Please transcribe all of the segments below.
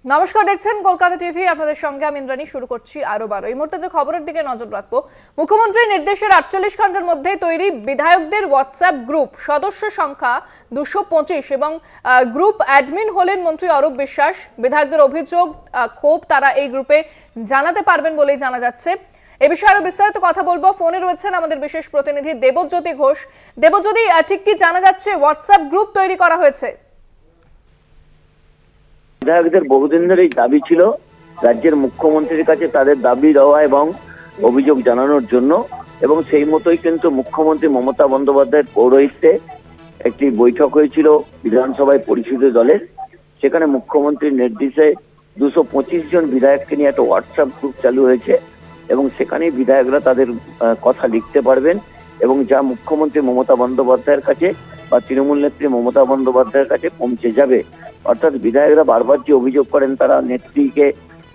নমস্কার, দেখছেন কলকাতা টিভি। আপনাদের সঙ্গে আমি ইন্দ্রাণী। শুরু করছি আরো বারো। এই মুহূর্তে যে খবরের দিকে নজর রাখবো, মুখ্যমন্ত্রীর নির্দেশের 48 ঘন্টার মধ্যে তৈরি বিধায়কদের হোয়াটসঅ্যাপ গ্রুপ, সদস্য সংখ্যা 225 এবং গ্রুপ অ্যাডমিন হলেন মন্ত্রী অরূপ বিশ্বাস। বিধায়কদের অভিযোগ, ক্ষোভ তারা এই গ্রুপে জানাতে পারবেন বলেই জানা যাচ্ছে। এ বিষয়ে আরো বিস্তারিত কথা বলবো। ফোনে রয়েছেন আমাদের বিশেষ প্রতিনিধি দেবজ্যোতি ঘোষ। দেবজ্যোতি, ঠিক কি জানা যাচ্ছে? হোয়াটসঅ্যাপ গ্রুপ তৈরি করা হয়েছে। বিধায়কদের বহুদিন ধরেই দাবি ছিল রাজ্যের মুখ্যমন্ত্রীর কাছে তাদের দাবি দেওয়া এবং অভিযোগ জানানোর জন্য, এবং সেই মতোই কিন্তু মুখ্যমন্ত্রী মমতা বন্দ্যোপাধ্যায়ের পৌরোহিত্যে একটি বৈঠক হয়েছিল বিধানসভায় পরিষদীয় দলের। সেখানে মুখ্যমন্ত্রীর নির্দেশে 225 জন বিধায়ককে নিয়ে একটা হোয়াটসঅ্যাপ গ্রুপ চালু হয়েছে এবং সেখানেই বিধায়করা তাদের কথা লিখতে পারবেন এবং যা মুখ্যমন্ত্রী মমতা বন্দ্যোপাধ্যায়ের কাছে বা তৃণমূল নেত্রী মমতা বন্দ্যোপাধ্যায়ের কাছে পৌঁছে যাবে। অর্থাৎ বিধায়করা বারবার যে অভিযোগ করেন তারা নেত্রীকে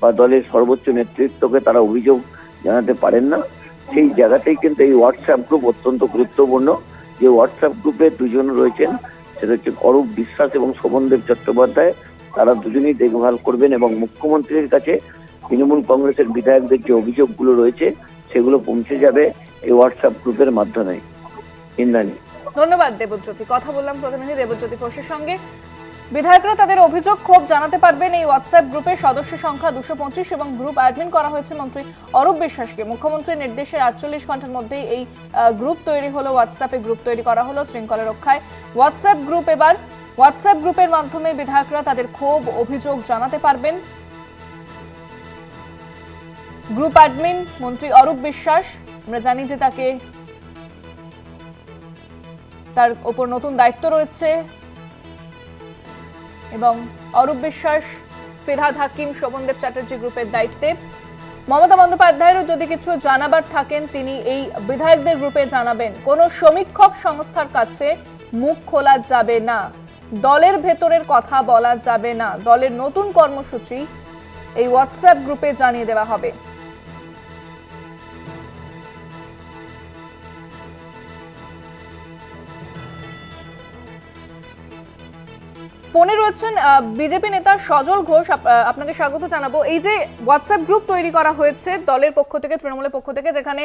বা দলের সর্বোচ্চ নেতৃত্বকে তারা অভিযোগ জানাতে পারেন না, সেই জায়গাতেই কিন্তু এই হোয়াটসঅ্যাপ গ্রুপ অত্যন্ত গুরুত্বপূর্ণ। যে হোয়াটসঅ্যাপ গ্রুপে দুজন রয়েছেন, সেটা হচ্ছে অরূপ বিশ্বাস এবং শোভনদেব চট্টোপাধ্যায়। তারা দুজনেই দেখভাল করবেন এবং মুখ্যমন্ত্রীর কাছে তৃণমূল কংগ্রেসের বিধায়কদের যে অভিযোগগুলো রয়েছে সেগুলো পৌঁছে যাবে এই হোয়াটসঅ্যাপ গ্রুপের মাধ্যমে। ইন্দ্রাণী, ধন্যবাদ দেবজ্যোতি। কথা বললাম প্রতিনিধি দেবজ্যোতি ঘোষের সঙ্গে। বিধায়করা তাদের অভিযোগ, ক্ষোভ জানাতে পারবেন এই হোয়াটসঅ্যাপ গ্রুপে। সদস্য সংখ্যা 225 এবং গ্রুপ অ্যাডমিন করা হয়েছে মন্ত্রী অরূপ বিশ্বাসকে। মুখ্যমন্ত্রীর নির্দেশে 48 ঘন্টার মধ্যেই এই গ্রুপ তৈরি হলো। হোয়াটসঅ্যাপে গ্রুপ তৈরি করা হলো শৃঙ্খলা রক্ষায়। হোয়াটসঅ্যাপ গ্রুপ, এবার হোয়াটসঅ্যাপ গ্রুপের মাধ্যমে বিধায়করা তাদের ক্ষোভ, অভিযোগ জানাতে পারবেন। গ্রুপ অ্যাডমিন মন্ত্রী অরূপ বিশ্বাস। আমরা জানি যে তার উপর নতুন দায়িত্ব রয়েছে এবং অরূপ বিশ্বাস, ফিরহাদ হাকিম, শোভনদেব চ্যাটার্জি গ্রুপের দায়িত্বে। মমতা বন্দ্যোপাধ্যায়েরও যদি কিছু জানাবার থাকেন তিনি এই বিধায়কদের গ্রুপে জানাবেন। কোনো সমীক্ষক সংস্থার কাছে মুখ খোলা যাবে না, দলের ভেতরের কথা বলা যাবে না। দলের নতুন কর্মসূচি এই হোয়াটসঅ্যাপ গ্রুপে জানিয়ে দেওয়া হবে। ফোনে রয়েছেন বিজেপি নেতা সজল ঘোষ। আপনাকে স্বাগত জানাবো। এই যে হোয়াটসঅ্যাপ গ্রুপ তৈরি করা হয়েছে দলের পক্ষ থেকে, তৃণমূলের পক্ষ থেকে, যেখানে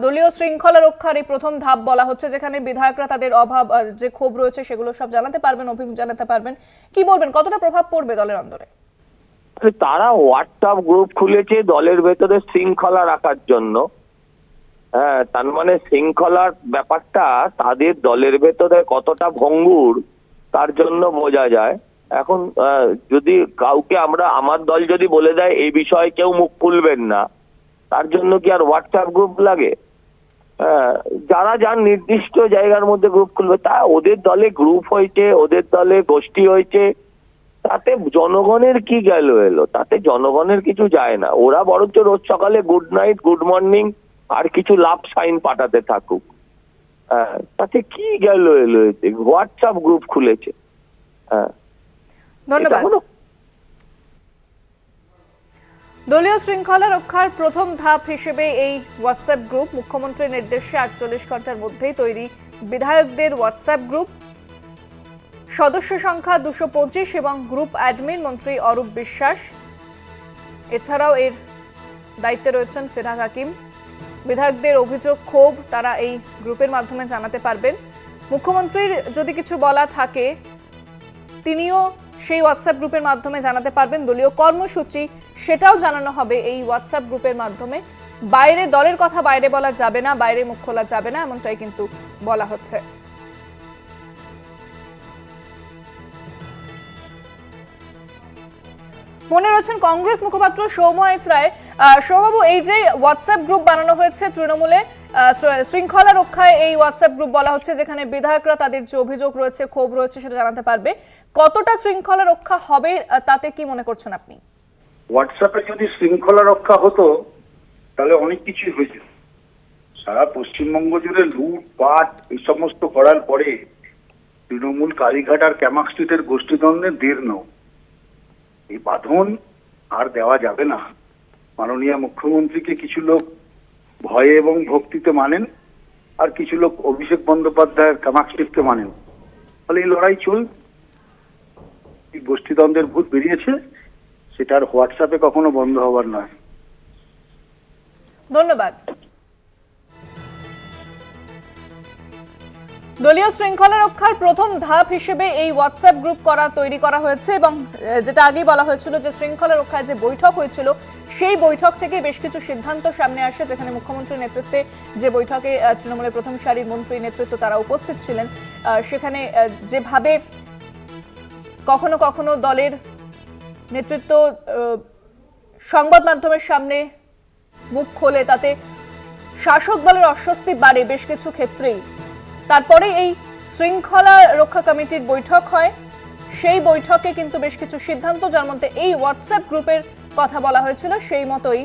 দলীয় শৃঙ্খলা রক্ষার এই প্রথম ধাপ বলা হচ্ছে, যেখানে বিধায়করা তাদের অভাব, যে ক্ষোভ রয়েছে সেগুলো সব জানাতে পারবেন, অভিযোগ জানাতে পারবেন, কি বলবেন, কতটা প্রভাব পড়বে দলের অন্দরে? তারা হোয়াটসঅ্যাপ গ্রুপ খুলেছে দলের ভেতরে শৃঙ্খলা রাখার জন্য। হ্যাঁ, তার মানে শৃঙ্খলার ব্যাপারটা তাদের দলের ভেতরে কতটা ভঙ্গুর তার জন্য বোঝা যায়। এখন যদি কাউকে আমার দল যদি বলে দেয় এই বিষয়ে কেউ মুখ খুলবেন না, তার জন্য কি আর হোয়াটসঅ্যাপ গ্রুপ লাগে? যারা যার নির্দিষ্ট জায়গার মধ্যে গ্রুপ খুলবে, তা ওদের দলে গ্রুপ হয়েছে, ওদের দলে গোষ্ঠী হয়েছে, তাতে জনগণের কি গেল এলো? তাতে জনগণের কিছু যায় না। ওরা বরঞ্চ রোজ সকালে গুড নাইট, গুড মর্নিং আর কিছু লাভ সাইন পাঠাতে থাকুক। তাতে কি গেল এলো? হোয়াটসঅ্যাপ গ্রুপ খুলেছে। ধন্যবাদ। দলীয় শৃঙ্খলা রক্ষার প্রথম ধাপ হিসেবে এই হোয়াটসঅ্যাপ গ্রুপ, মুখ্যমন্ত্রীর নির্দেশে 48 ঘন্টার মধ্যেই তৈরি বিধায়কদের হোয়াটসঅ্যাপ গ্রুপ। সদস্য সংখ্যা 225 এবং গ্রুপ অ্যাডমিন মন্ত্রী অরূপ বিশ্বাস। এছাড়াও এর দায়িত্বে রয়েছেন ফিরহাদ হাকিম। বিধায়কদের অভিযোগ, ক্ষোভ তারা এই গ্রুপের মাধ্যমে জানাতে পারবেন। মুখ্যমন্ত্রীর যদি কিছু বলা থাকে তিনিও সেই হোয়াটসঅ্যাপ গ্রুপের মাধ্যমে জানাতে পারবেন। দলীয় কর্মসূচি সেটাও জানানো হবে এই হোয়াটসঅ্যাপ গ্রুপের মাধ্যমে। বাইরে দলের কথা বাইরে বলা যাবে না, বাইরে মুখ খোলা যাবে না, এমনটাই কিন্তু বলা হচ্ছে। ফোনে রয়েছেন কংগ্রেস মুখপাত্র সৌম্য এইচ রায়। সৌমবাবু, এই যে হোয়াটসঅ্যাপ গ্রুপ বানানো হয়েছে তৃণমূলে, শৃঙ্খলা রক্ষায় এই হোয়াটসঅ্যাপ গ্রুপ বলা হচ্ছে, যেখানে বিধায়করা তাদের যে অভিযোগ রয়েছে, ক্ষোভ রয়েছে সেটা জানাতে পারবে, কতটা শৃঙ্খলা রক্ষা হবে তাতে কি মনে করছেন আপনি? হোয়াটসঅ্যাপে যদি শৃঙ্খলা রক্ষা হতো তাহলে অনেক কিছুই হয়েছে। সারা পশ্চিমবঙ্গ জুড়ে লুটপাট এই সমস্ত করার পরে তৃণমূল কালীঘাট আর ক্যামাক স্ট্রিটের গোষ্ঠীদ্বন্দ্বের দীর্ণ এই বাঁধন আর দেওয়া যাবে না। মাননীয় মুখ্যমন্ত্রীকে কিছু লোক ভয়ে এবং ভক্তিতে মানেন, আর কিছু লোক অভিষেক বন্দ্যোপাধ্যায়ের ক্যামাক স্ট্রিটকে মানেন। ফলে এই লড়াই চল, গোষ্ঠীদ্বন্দ্বের ভূত বেরিয়েছে, সেটা আর হোয়াটসঅ্যাপে কখনো বন্ধ হবার নয়। ধন্যবাদ। দলীয় শৃঙ্খলা রক্ষার প্রথম ধাপ হিসেবে এই হোয়াটসঅ্যাপ গ্রুপ তৈরি করা হয়েছে এবং যেটা আগেই বলা হয়েছিল যে শৃঙ্খলা রক্ষায় যে বৈঠক হয়েছিল সেই বৈঠক থেকে বেশ কিছু সিদ্ধান্ত সামনে আসে, যেখানে মুখ্যমন্ত্রীর নেতৃত্বে যে বৈঠকে তৃণমূলের প্রথম সারির মন্ত্রী নেতৃত্ব তারা উপস্থিত ছিলেন, সেখানে যেভাবে কখনো কখনো দলের নেতৃত্ব সংবাদ মাধ্যমের সামনে মুখ খোলে, তাতে শাসক দলের অস্বস্তি বাড়ে বেশ কিছু ক্ষেত্রেই। তারপরে এই শৃঙ্খলা রক্ষা কমিটির বৈঠক হয়, সেই বৈঠকে কিন্তু বেশ কিছু সিদ্ধান্ত, যার মধ্যে এই হোয়াটসঅ্যাপ গ্রুপের কথা বলা হয়েছিল, সেই মতোই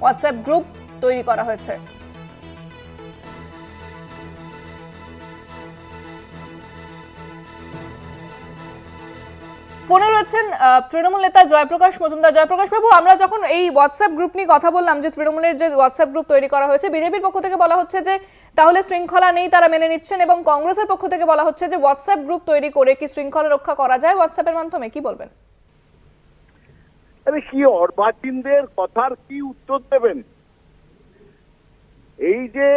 হোয়াটসঅ্যাপ গ্রুপ তৈরি করা হয়েছে। ফোনে রয়েছেন তৃণমূল নেতা জয়প্রকাশ মজুমদার। জয়প্রকাশ বাবু, আমরা যখন এই হোয়াটসঅ্যাপ গ্রুপ নিয়ে কথা বললাম, যে তৃণমূলের যে হোয়াটসঅ্যাপ গ্রুপ তৈরি করা হয়েছে, বিজেপির পক্ষ থেকে বলা হচ্ছে যে তাহলে শৃঙ্খলা নেই, তারা মেনে নিচ্ছেন, এবং কংগ্রেসের পক্ষ থেকে বলা হচ্ছে যে হোয়াটসঅ্যাপ গ্রুপ তৈরি করে কি শৃঙ্খলা রক্ষা করা যায় হোয়াটসঅ্যাপের মাধ্যমে, কি বলবেন? আরে কি অর্বাচীনদের কথার কি উত্তর দেবেন? এই যে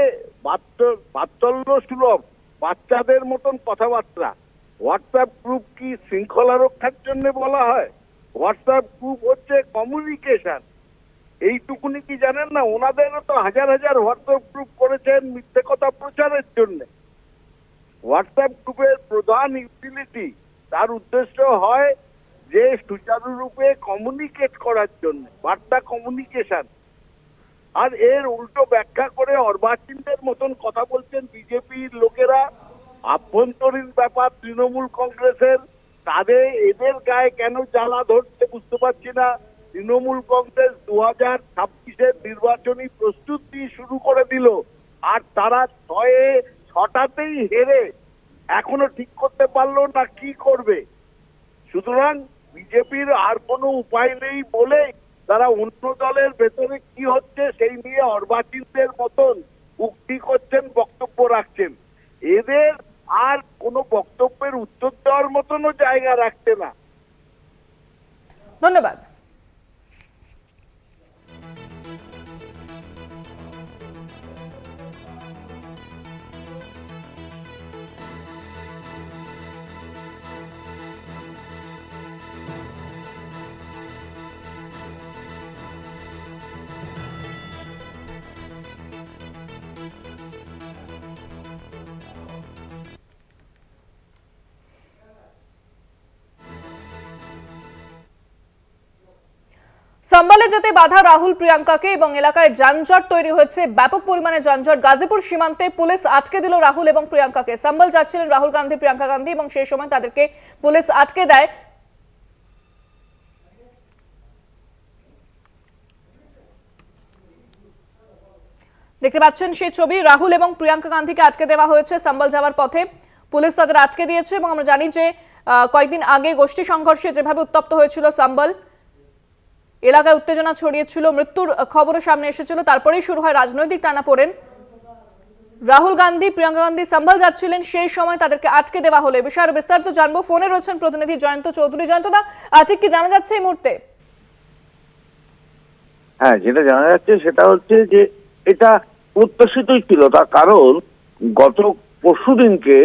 বাৎসল্য সুলভ বাচ্চাদের মতন কথাবার্তা, হোয়াটসঅ্যাপ গ্রুপ কি শৃঙ্খলা রক্ষার জন্য বলা হয়? হোয়াটসঅ্যাপ গ্রুপ হচ্ছে কমিউনিকেশন। এইটুকুনি কি জানেন না? ওনাদেরও তো হাজার হাজার হোয়াটসঅ্যাপ গ্রুপ করেছেন মিথ্যে কথা প্রচারের জন্য। হোয়াটসঅ্যাপ গ্রুপের প্রধান ইউটিলিটি, তার উদ্দেশ্য হয় যে সুচারুরূপে কমিউনিকেট করার জন্য, বার্তা কমিউনিকেশন। আর এর উল্টো ব্যাখ্যা করে অর্বাচীনদের মতন কথা বলছেন বিজেপির লোকেরা। আভ্যন্তরীণ ব্যাপার তৃণমূল কংগ্রেসের, এদের গায়ে কেন জ্বালা ধরতে বুঝতে পারছি না। তৃণমূল কংগ্রেস 2026-এর নির্বাচনী প্রস্তুতি শুরু করে দিল, আর তারা 6টাতেই হেরে এখনো ঠিক করতে পারলো না কি করবে। সুতরাং বিজেপির আর কোনো উপায় নেই বলে তারা অন্য দলের ভেতরে কি হচ্ছে সেই নিয়ে অর্বাচীনদের মতন উক্তি করছেন, বক্তব্য রাখছেন। এদের আর কোনো বক্তব্যের উত্তর দেওয়ার মতনও জায়গা রাখছে না। ধন্যবাদ। সম্বলে যেতে বাধা রাহুল প্রিয়াঙ্কাকে এবং এলাকায় যানজট তৈরি হয়েছে, ব্যাপক পরিমাণে যানজট। গাজীপুর সীমান্তে পুলিশ আটকে দিল রাহুল এবং প্রিয়াঙ্কাকে। সম্বল যাচ্ছিলেন রাহুল গান্ধী, প্রিয়াঙ্কা গান্ধী, এবং সেই সময় তাদেরকে পুলিশ আটকে দেয়। দেখতে পাচ্ছেন সেই ছবি, রাহুল এবং প্রিয়াঙ্কা গান্ধীকে আটকে দেওয়া হয়েছে সম্বল যাওয়ার পথে। পুলিশ তাদের আটকে দিয়েছে এবং আমরা জানি যে কয়েকদিন আগে গোষ্ঠী সংঘর্ষে যেভাবে উত্তপ্ত হয়েছিল সম্বল, এলাকায় উত্তেজনা ছড়িয়েছিল, মৃত্যুর খবরও সামনে এসেছিল, তারপরেই শুরু হয় রাজনৈতিক টানাপোড়েন। রাহুল গান্ধী, প্রিয়াঙ্কা গান্ধী সম্বল যাচ্ছিলেন, সেই সময় তাদেরকে আটকে দেওয়া হলো। এ বিষয়ে বিস্তারিত জানবো। ফোনে রয়েছেন প্রতিনিধি জয়ন্ত চৌধুরী। জয়ন্তদা, ঠিক কি জানা যাচ্ছে এই মুহূর্তে? হ্যাঁ, যেটা জানা যাচ্ছে সেটা হচ্ছে যে এটা প্রত্যাশিতই ছিল। তার কারণ গত পরশুদিনকে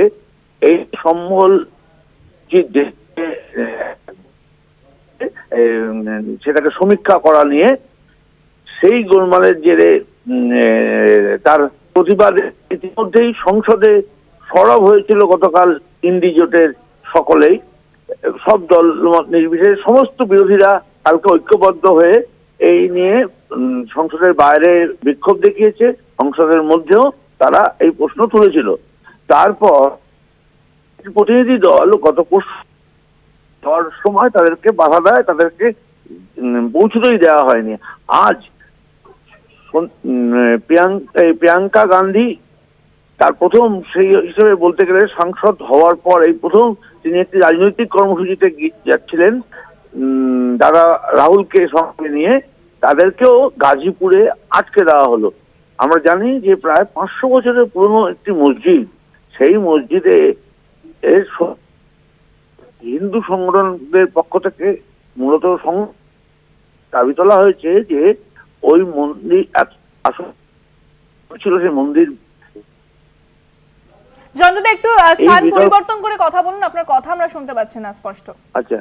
এই সম্বল সেটাকে সমীক্ষা করা নিয়ে সেই গোলমালের জেরে তার প্রতিবাদে ইতিমধ্যেই সংসদে সরব হয়েছিল গতকাল ইন্ডি জোটের সকলেই, সব দল মত নির্বিশেষে সমস্ত বিরোধীরা কালকে ঐক্যবদ্ধ হয়ে এই নিয়ে সংসদের বাইরে বিক্ষোভ দেখিয়েছে, সংসদের মধ্যেও তারা এই প্রশ্ন তুলেছিল। তারপর প্রতিনিধি দল গত পরশু যাওয়ার সময় তাদেরকে বাধা দেয়, তাদেরকে পৌঁছতেই দেওয়া হয়নি। আজ প্রিয়াঙ্কা গান্ধী তার প্রথম, সেই হিসেবে বলতে গেলে সাংসদ হওয়ার পর এই প্রথম তিনি একটি রাজনৈতিক কর্মসূচিতে যাচ্ছিলেন দাদা রাহুলকে সঙ্গে নিয়ে। তাদেরকেও গাজীপুরে আটকে দেওয়া হলো। আমরা জানি যে প্রায় 500 বছরের পুরনো একটি মসজিদ, সেই মসজিদে হিন্দু সংগঠনদের পক্ষ থেকে মূলত দাবি তোলা হয়েছে যে ওই মন্দির আসলে ছিল, সেই মন্দির। জয়ন্তদা একটু স্থান পরিবর্তন করে কথা বলুন, আপনার কথা আমরা শুনতে পাচ্ছি না স্পষ্ট। আচ্ছা,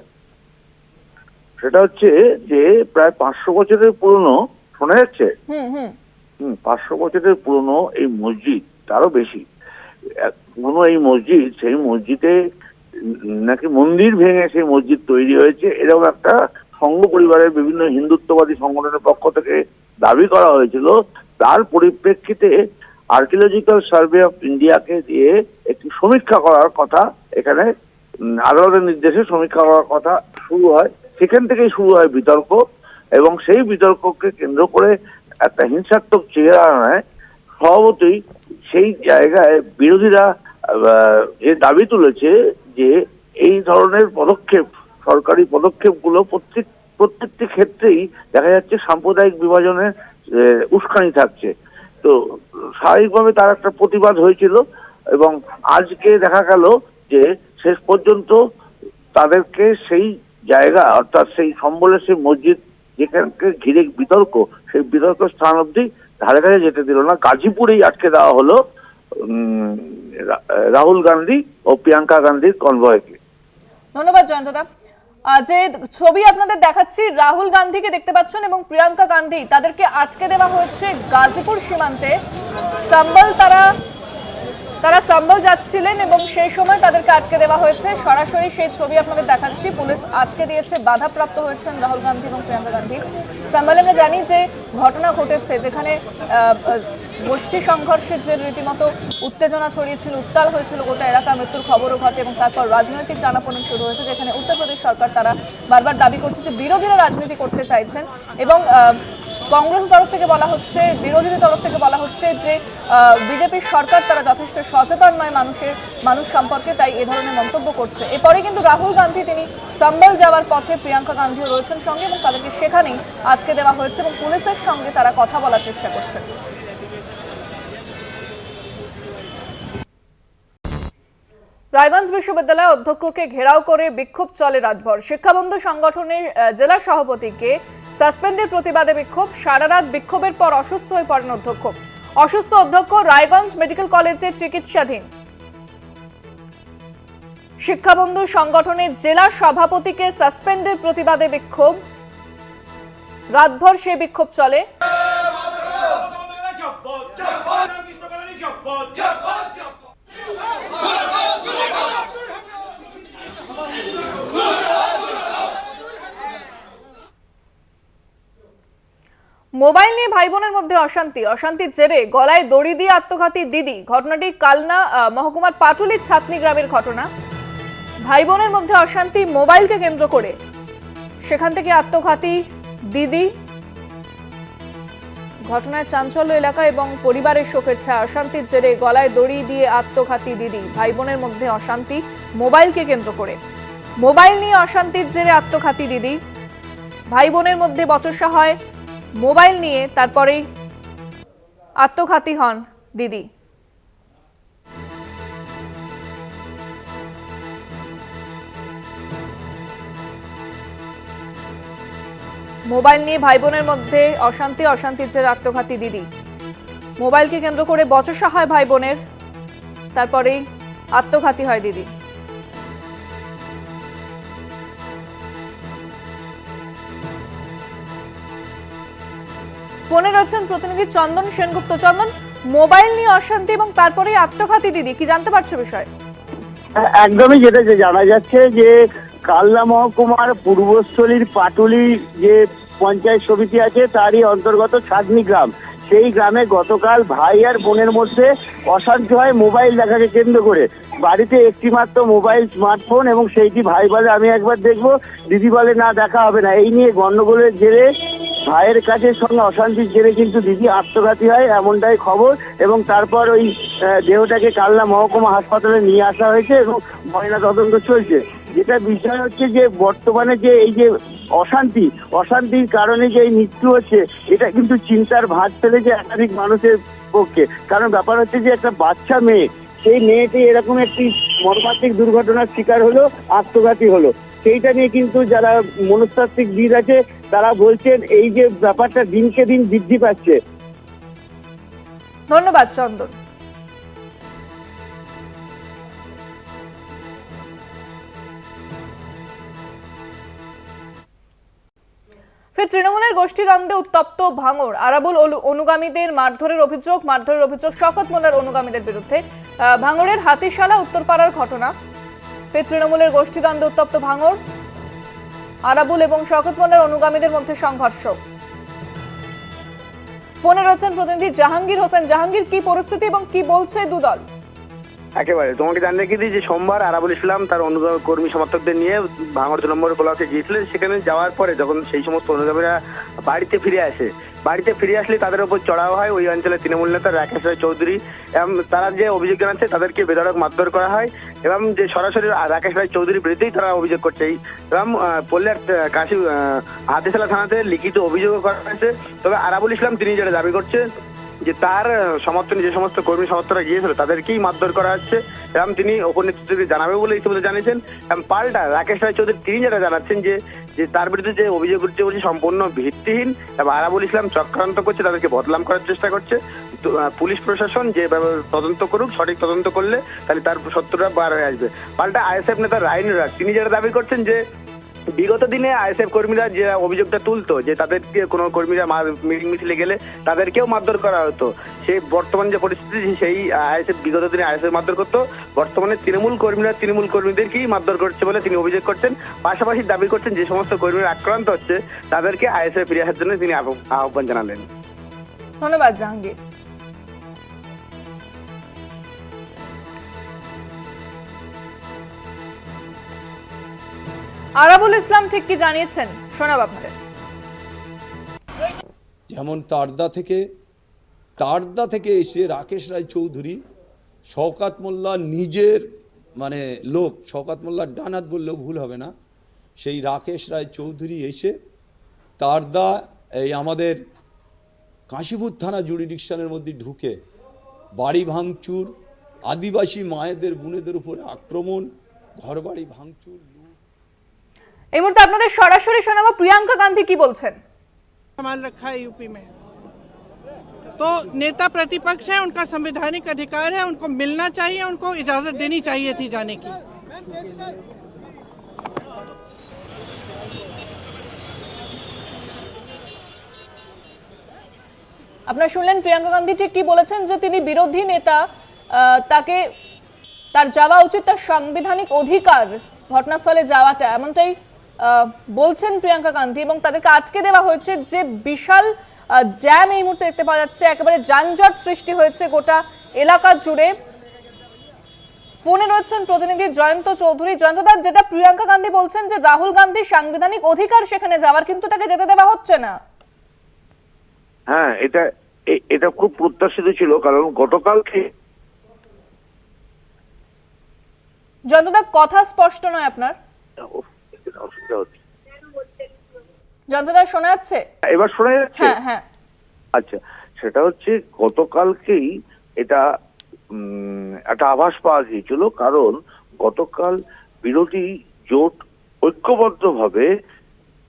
সেটা হচ্ছে যে প্রায় 500 বছরের পুরনো, শোনা যাচ্ছে? 500 বছরের পুরনো এই মসজিদ, তারও বেশি পুরনো এই মসজিদ, সেই মসজিদে নাকি মন্দির ভেঙে সেই মসজিদ তৈরি হয়েছে, এরকম একটা সংঘ পরিবারের বিভিন্ন হিন্দুত্ববাদী সংগঠনের পক্ষ থেকে দাবি করা হয়েছিল। তার পরিপ্রেক্ষিতে আর্কিওলজিক্যাল সার্ভে অফ ইন্ডিয়াকে দিয়ে একটি সমীক্ষা করার কথা, এখানে আদালতের নির্দেশে সমীক্ষা করার কথা শুরু হয়। সেখান থেকেই শুরু হয় বিতর্ক, এবং সেই বিতর্ককে কেন্দ্র করে একটা হিংসাত্মক চেহারা নেয়। স্বভাবতই সেই জায়গায় বিরোধীরা যে দাবি তুলেছে যে এই ধরনের পদক্ষেপ, সরকারি পদক্ষেপগুলো প্রত্যেকটি ক্ষেত্রেই দেখা যাচ্ছে সাম্প্রদায়িক বিভাজনের উস্কানি থাকছে। তো স্বাভাবিকভাবে তার একটা প্রতিবাদ হয়েছিল, এবং আজকে দেখা গেল যে শেষ পর্যন্ত তাদেরকে সেই জায়গা, অর্থাৎ সেই সম্বলের সেই মসজিদ যেখানকে ঘিরে বিতর্ক, সেই বিতর্ক স্থান অব্দি ধারে ধারে যেতে দিল না, গাজীপুরেই আটকে দেওয়া হলো রাহুল গান্ধী ও প্রিয়াঙ্কা গান্ধীর কনভয়কে। ধন্যবাদ জয়ন্তদা। যে ছবি আপনাদের দেখাচ্ছি, রাহুল গান্ধীকে দেখতে পাচ্ছেন এবং প্রিয়াঙ্কা গান্ধী, তাদেরকে আটকে দেওয়া হয়েছে গাজীপুর সীমান্তে। সম্বল তারা সম্বল যাচ্ছিলেন এবং সেই সময় তাদেরকে আটকে দেওয়া হয়েছে। সরাসরি সেই ছবি আপনাদের দেখাচ্ছি। পুলিশ আটকে দিয়েছে, বাধাপ্রাপ্ত হয়েছেন রাহুল গান্ধী এবং প্রিয়াঙ্কা গান্ধী। সম্বলে আমরা জানি যে ঘটনা ঘটেছে, যেখানে গোষ্ঠী সংঘর্ষের যে রীতিমতো উত্তেজনা ছড়িয়েছিল, উত্তাল হয়েছিল গোটা এলাকা, মৃত্যুর খবরও ঘটে, এবং তারপর রাজনৈতিক টানাপোড়েন শুরু হয়েছে, যেখানে উত্তরপ্রদেশ সরকার তারা বারবার দাবি করছে যে বিরোধীরা রাজনীতি করতে চাইছেন, এবং কংগ্রেসের তরফ থেকে বলা হচ্ছে, বিরোধীদের তরফ থেকে বলা হচ্ছে যে বিজেপির সরকার তারা যথেষ্ট সচেতন নয় মানুষ সম্পর্কে, তাই এ ধরনের মন্তব্য করছে। এরপরে কিন্তু রাহুল গান্ধী তিনি সম্বল যাওয়ার পথে, প্রিয়াঙ্কা গান্ধীও রয়েছেন সঙ্গে, এবং তাদেরকে সেখানেই আটকে দেওয়া হয়েছে এবং পুলিশের সঙ্গে তারা কথা বলার চেষ্টা করছেন। রায়গঞ্জ বিশ্ববিদ্যালয়ে অধ্যক্ষকে ঘেরাও করে বিক্ষোভ চলে রাতভর। শিক্ষাবন্ধু সংগঠনের জেলা সভাপতিকে সাসপেন্ডের প্রতিবাদে বিক্ষোভ। সারা রাত বিক্ষোভের পর অসুস্থ হয়ে পড়েন অধ্যক্ষ। অসুস্থ অধ্যক্ষ রায়গঞ্জ মেডিকেল কলেজে চিকিৎসাধীন। শিক্ষাবন্ধু সংগঠনের জেলা সভাপতিকে সাসপেন্ডের প্রতিবাদে বিক্ষোভ। রাতভর সেই বিক্ষোভ চলে। মোবাইল নিয়ে ভাই বোনের মধ্যে অশান্তির জেরে গলায় দড়ি দিয়ে আত্মঘাতী দিদি। ঘটনাটি কালনা মহকুমার পাটুলি ছাতনি গ্রামের ঘটনা। ভাই বোনের মধ্যে অশান্তি মোবাইলকে কেন্দ্র করে, সেখান থেকে আত্মঘাতী দিদি। ঘটনায় চাঞ্চল্য এলাকা এবং পরিবারের শোকের ছায়া। অশান্তির জেরে গলায় দড়ি দিয়ে আত্মঘাতী দিদি। ভাই বোনের মধ্যে অশান্তি মোবাইলকে কেন্দ্র করে। মোবাইল নিয়ে অশান্তির জেরে আত্মঘাতী দিদি। ভাই বোনের মধ্যে বচসা হয় মোবাইল নিয়ে, তারপরেই আত্মঘাতী হন দিদি। মোবাইল নিয়ে ভাই বোনের মধ্যে অশান্তির জেরে আত্মঘাতী দিদি। মোবাইলকে কেন্দ্র করে বচসা হয় ভাই বোনের, তারপরেই আত্মঘাতী হয় দিদি। ফোনে রয়েছেন প্রতিনিধি চন্দন সেনগুপ্ত। চন্দন, মোবাইল নিয়ে অশান্তি এবং তারপরেই আত্মঘাতী দিদি, কি জানতে পারছো বিষয়? একদমই, যেটা জানা যাচ্ছে যে কালনা মহকুমার পূর্বস্থলীর পাটুলি যে পঞ্চায়েত সমিতি আছে তারই অন্তর্গত ছাদনি গ্রাম, সেই গ্রামে গতকাল ভাই আর বোনের মধ্যে অশান্তি হয় মোবাইল দেখাকে কেন্দ্র করে। বাড়িতে একটি মাত্র মোবাইল, স্মার্টফোন, এবং সেইটি ভাই বলে আমি একবার দেখবো, দিদি বলে না দেখা হবে না। এই নিয়ে গন্ডগোলের জেরে ভাইয়ের কাজের সঙ্গে অশান্তির জেরে কিন্তু দিদি আত্মঘাতী হয়, এমনটাই খবর। এবং তারপর ওই দেহটাকে কালনা মহকুমা হাসপাতালে নিয়ে আসা হয়েছে এবং ময়না তদন্ত চলছে। যেটা বিষয় হচ্ছে যে বর্তমানে যে এই যে অশান্তির কারণে যে এই মৃত্যু হচ্ছে, এটা কিন্তু চিন্তার ভাঁজ ফেলেছে একাধিক মানুষের পক্ষে। কারণ ব্যাপার হচ্ছে যে একটা বাচ্চা মেয়ে, সেই মেয়েটি এরকম একটি মর্মান্তিক দুর্ঘটনার শিকার হলো, আত্মঘাতী হলো। সেইটা নিয়ে কিন্তু যারা মনস্তাত্ত্বিকবিদ আছে তারা বলছেন এই যে ব্যাপারটা দিনকে দিন বৃদ্ধি পাচ্ছে। ধন্যবাদ চন্দন। ফের তৃণমূলের গোষ্ঠীদ্বন্দ্বে উত্তপ্ত ভাঙড়। আরাবুল অনুগামীদের মারধরের অভিযোগ শওকত মোল্লার অনুগামীদের বিরুদ্ধে। ভাঙড়ের হাতিশালা উত্তরপাড়ার ঘটনা। ফের তৃণমূলের গোষ্ঠীদ্বন্দ্বে উত্তপ্ত ভাঙড়। আরাবুল এবং শওকত মোল্লার অনুগামীদের মধ্যে সংঘর্ষ। ফোনে রয়েছেন প্রতিনিধি জাহাঙ্গীর হোসেন। জাহাঙ্গীর, কি পরিস্থিতি এবং কি বলছে দুদল? একেবারে তোমাকে জানিয়ে রেখে দিই যে সোমবার আরাবুল ইসলাম তার কর্মী সমর্থকদের নিয়ে ভাঙড় 2 নম্বর ব্লকে গিয়েছিলেন। সেখানে যাওয়ার পরে যখন সেই সমস্ত অনুগামীরা বাড়িতে ফিরে আসলে তাদের উপর চড়াও হয় ওই অঞ্চলের তৃণমূল নেতা রাকেশ রায় চৌধুরী। এবং তারা যে অভিযোগ জানাচ্ছে তাদেরকে বেধড়ক মারধর করা হয় এবং যে সরাসরি রাকেশ রায় চৌধুরীর বিরুদ্ধেই তারা অভিযোগ করছে। এবং পল্লিয়ার কাশি হাতিশালা থানাতে লিখিত অভিযোগও করা হয়েছে। তবে আরাবুল ইসলাম তিনি যেটা দাবি করছে যে তার সমর্থনে যে সমস্ত কর্মী সমর্থকরা গিয়েছিল তাদেরকেই মারধর করা হচ্ছে এবং তিনি ওপর নেতৃত্বকে জানাবে বলে ইতিমধ্যে জানিয়েছেন। এবং পাল্টা রাকেশ রায় চৌধুরী তিনি যেটা জানাচ্ছেন যে তার বিরুদ্ধে যে অভিযোগ উঠছে সম্পূর্ণ ভিত্তিহীন এবং আরাবুল ইসলাম চক্রান্ত করছে, তাদেরকে বদনাম করার চেষ্টা করছে। পুলিশ প্রশাসন যে তদন্ত করুক, সঠিক তদন্ত করলে তাহলে তার সত্যটা বার হয়ে আসবে। পাল্টা আইএসএফ নেতা রাইন রাগ তিনি যেটা দাবি করছেন যে বিগত দিনে আইএসএফ কর্মীরা যে অভিযোগটা তুলতো যে তাদেরকে কোনো কর্মীরা মিটিং মিছিলে গেলে তাদেরকেও মারধর করা হতো, সেই বর্তমান যে পরিস্থিতি সেই আইএসএফ বিগত দিনে আইএসএফ মারধর করতো, বর্তমানে তৃণমূল কর্মীদেরকেই মারধর করছে বলে তিনি অভিযোগ করছেন। পাশাপাশি দাবি করছেন যে সমস্ত কর্মীরা আক্রান্ত হচ্ছে তাদেরকে আইএসএফ ফিরে আসার জন্য তিনি আহ্বান জানালেন। ধন্যবাদ জাহাঙ্গীর। আরাবুল ইসলাম ঠিক কি জানিয়েছেন শোনাব আপনাদের। যেমন তারদা থেকে এসে রাকেশ রায় চৌধুরী শওকত মোল্লা নিজের লোক, শওকত মোল্লার ডানাত বললেও ভুল হবে না, সেই রাকেশ রায় চৌধুরী এসে তারদা এই আমাদের কাশীপুর থানা জুরিডিকশনের মধ্যে ঢুকে বাড়ি ভাঙচুর, আদিবাসী মায়েদের বোনেদের উপরে আক্রমণ, ঘরবাড়ি ভাঙচুর। এই মুহূর্তে আপনাদের সরাসরি শোনাবো প্রিয়াঙ্কা গান্ধী কি বলছেন। संभाल रखा है यूपी में, तो नेता प्रतिपक्ष है, उनका संवैधानिक अधिकार है, उनको मिलना चाहिए, उनको इजाजत देनी चाहिए थी जाने की। আপনারা শুনলেন প্রিয়াঙ্কা গান্ধী ঠিক কি বলেছেন যে তিনি বিরোধী নেতা, তাকে তার যাওয়া উচিত, তার সাংবিধানিক অধিকার ঘটনাস্থলে যাওয়াটা, এমনটাই বলছেন প্রিয়াঙ্কা গান্ধী। এবং তাদেরকে আটকে দেওয়া হয়েছে, যে বিশাল জ্যাম এই মুহূর্তে দেখতে পাওয়া যাচ্ছে, একেবারে যানজট সৃষ্টি হয়েছে গোটা এলাকা জুড়ে। ফোনে রয়েছেন প্রতিনিধি জয়ন্ত চৌধুরী। জয়ন্তদা, যেটা প্রিয়াঙ্কা গান্ধী বলছেন যে রাহুল গান্ধীর সাংবিধানিক অধিকার সেখানে যাওয়ার, কিন্তু তাকে যেতে দেওয়া হচ্ছে না। হ্যাঁ, এটা খুব প্রত্যাশিত ছিল, কারণ গতকালকে জয়ন্তদা কথা স্পষ্ট নয় আপনার। জয়ন্তদা শোনা যাচ্ছে? এবার শোনা যাচ্ছে? হ্যাঁ হ্যাঁ। আচ্ছা, সেটা হচ্ছে গতকালকেই এটা একটা আভাস পাওয়া গিয়েছিল, কারণ গতকাল বিরোধী জোট ঐক্যবদ্ধভাবে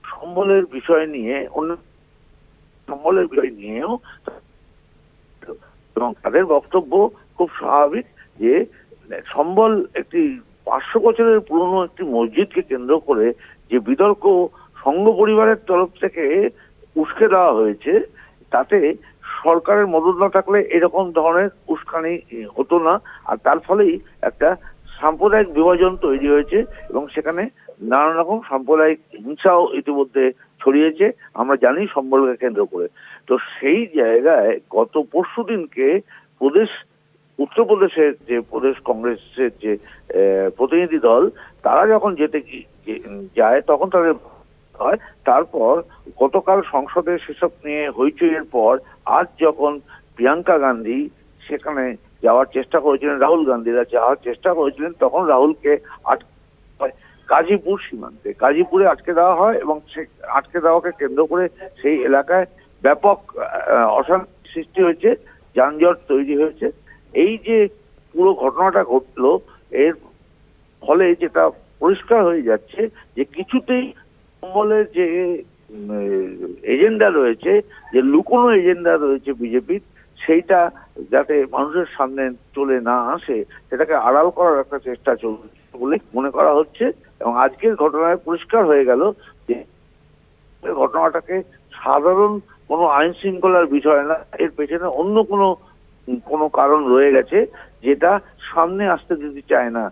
সম্বলের বিষয় নিয়েও এবং তাদের বক্তব্য খুব স্বাভাবিক যে সম্বল একটি 500 বছরের পুরনো একটি মসজিদকে কেন্দ্র করে যে বিতর্ক সংঘ পরিবারের তরফ থেকে উস্কে দেওয়া হয়েছে, তাতে সরকারের মদত না থাকলে এরকম ধরনের উস্কানি হতো না। আর তার ফলেই একটা সাম্প্রদায়িক বিভাজন তৈরি হয়েছে এবং সেখানে নানা রকম সাম্প্রদায়িক হিংসাও ইতিমধ্যে ছড়িয়েছে, আমরা জানি সম্বলকে কেন্দ্র করে। তো সেই জায়গায় গত পরশু দিনকে উত্তরপ্রদেশের যে প্রদেশ কংগ্রেসের যে প্রতিনিধি দল, তারা যখন যায় তখন তাদের হয়, তারপর গতকাল সংসদে সেসব নিয়ে হইচইয়ের পর আজ যখন প্রিয়াঙ্কা গান্ধী সেখানে যাওয়ার চেষ্টা করেছিলেন, রাহুল গান্ধীরা যাওয়ার চেষ্টা করেছিলেন, তখন রাহুলকে গাজীপুর সীমান্তে গাজীপুরে আটকে দেওয়া হয় এবং সেই আটকে দেওয়াকে কেন্দ্র করে সেই এলাকায় ব্যাপক অশান্তি সৃষ্টি হয়েছে, যানজট তৈরি হয়েছে। এই যে পুরো ঘটনাটা ঘটলো, এর ফলে যেটা পরিষ্কার হয়ে যাচ্ছে যে কিছুতেই তৃণমূলের যে এজেন্ডা রয়েছে, যে লুকোনো এজেন্ডা রয়েছে বিজেপির, সেইটা যাতে মানুষের সামনে চলে না আসে সেটাকে আড়াল করার একটা চেষ্টা চলছে বলে মনে করা হচ্ছে। এবং আজকের ঘটনায় পরিষ্কার হয়ে গেল যে ঘটনাটাকে সাধারণ কোনো আইন শৃঙ্খলার বিষয় না, এর পেছনে অন্য কোনো কারণ রয়ে গেছে যেটা সামনে আসতে দিতে চায় না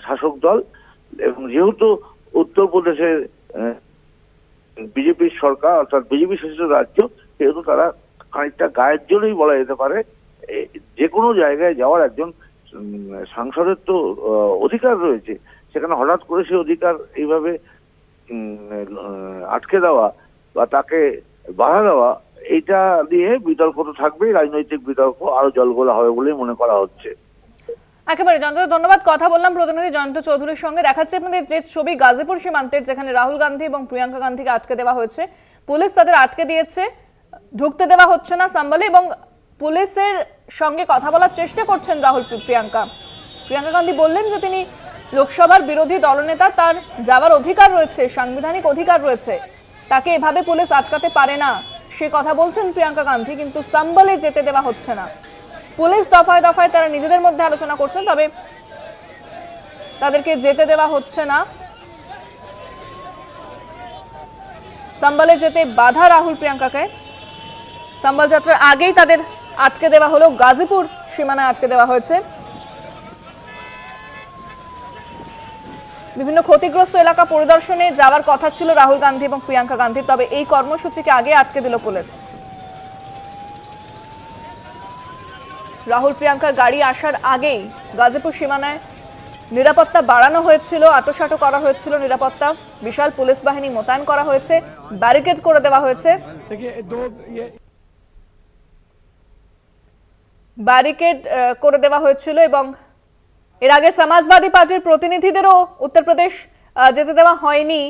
শাসক দল। এবং যেহেতু উত্তরপ্রদেশের বিজেপির সরকার অর্থাৎ বিজেপি শাসিত রাজ্য, সেহেতু তারা খানিকটা গায়ের জোরেই বলা যেতে পারে যে কোনো জায়গায় যাওয়ার একজন সাংসদের তো অধিকার রয়েছে, সেখানে হঠাৎ করে সে অধিকার এইভাবে আটকে দেওয়া বা তাকে বাধা দেওয়া, এইটা নিয়ে বিতর্ক তো থাকবেই, রাজনৈতিক বিতর্ক আরো জলঘোলা হবে বলেই মনে করা হচ্ছে। একেবারে জয়ন্ত, ধন্যবাদ। কথা বললাম প্রতিনিধি জয়ন্ত চৌধুরীর সঙ্গে। দেখাচ্ছে আপনাদের যে ছবি গাজীপুর সীমান্তের, যেখানে রাহুল গান্ধী এবং প্রিয়াঙ্কা গান্ধীকে আটকে দেওয়া হয়েছে, পুলিশ তাদের আটকে দিয়েছে, ঢুকতে দেওয়া হচ্ছে না সাম্বালে, এবং পুলিশের সঙ্গে কথা বলার চেষ্টা করছেন রাহুল। প্রিয়াঙ্কা গান্ধী বললেন যে তিনি লোকসভার বিরোধী দলনেতা, তার যাওয়ার অধিকার রয়েছে, সাংবিধানিক অধিকার রয়েছে, তাকে এভাবে পুলিশ আটকাতে পারে না, সে কথা বলছেন প্রিয়াঙ্কা গান্ধী। কিন্তু সাম্বালে যেতে দেওয়া হচ্ছে না। পুলিশ দফায় দফায় তারা নিজেদের মধ্যে আলোচনা করছেন, তবে তাদেরকে যেতে দেওয়া হচ্ছে না। সাম্বালে যেতে বাধা রাহুল প্রিয়াঙ্কাকে। সাম্বাল যাত্রার আগেই তাদের আটকে দেওয়া হলো, গাজীপুর সীমানায় আটকে দেওয়া হয়েছে। বিভিন্ন ক্ষতিগ্রস্ত এলাকা পরিদর্শনে যাওয়ার কথা ছিল রাহুল গান্ধী এবং প্রিয়াঙ্কা গান্ধীর, তবে এই কর্মসূচিকে আগে আটকে দিল পুলিশ। রাহুল প্রিয়াঙ্কার গাড়ি আসার আগেই গাজীপুর সীমানায় নিরাপত্তা বাড়ানো হয়েছিল, আঁটোসাঁটো করা হয়েছিল নিরাপত্তা, বিশাল পুলিশ বাহিনী মোতায়েন করা হয়েছে, ব্যারিকেড করে দেওয়া হয়েছে। ব্যারিকেড করে দেওয়া হয়েছিল এবং এর আগে সমাজবাদী পার্টির প্রতিনিধিদেরও উত্তরপ্রদেশ যেতে দেওয়া হয়নি,